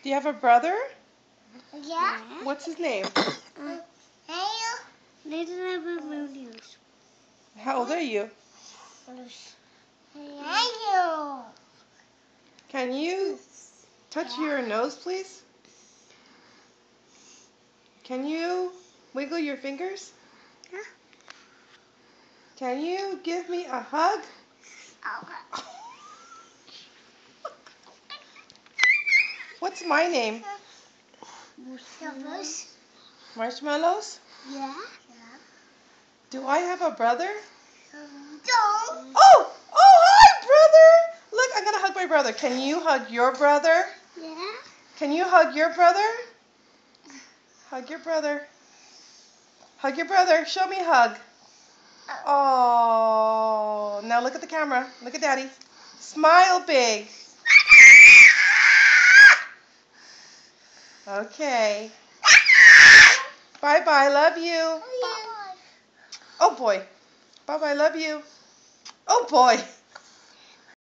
Do you have a brother? Yeah. What's his name? How old are you? Can you touch your nose, please? Can you wiggle your fingers? Can you give me a hug? What's my name? Marshmallows? Yeah. Do I have a brother? Don't. Oh, hi, brother. Look, I'm going to hug my brother. Can you hug your brother? Yeah. Can you hug your brother? Hug your brother. Hug your brother. Show me a hug. Oh, now look at the camera. Look at Daddy. Smile big. Okay. Bye-bye. Love you. Oh, boy. Bye-bye. Love you. Oh, boy.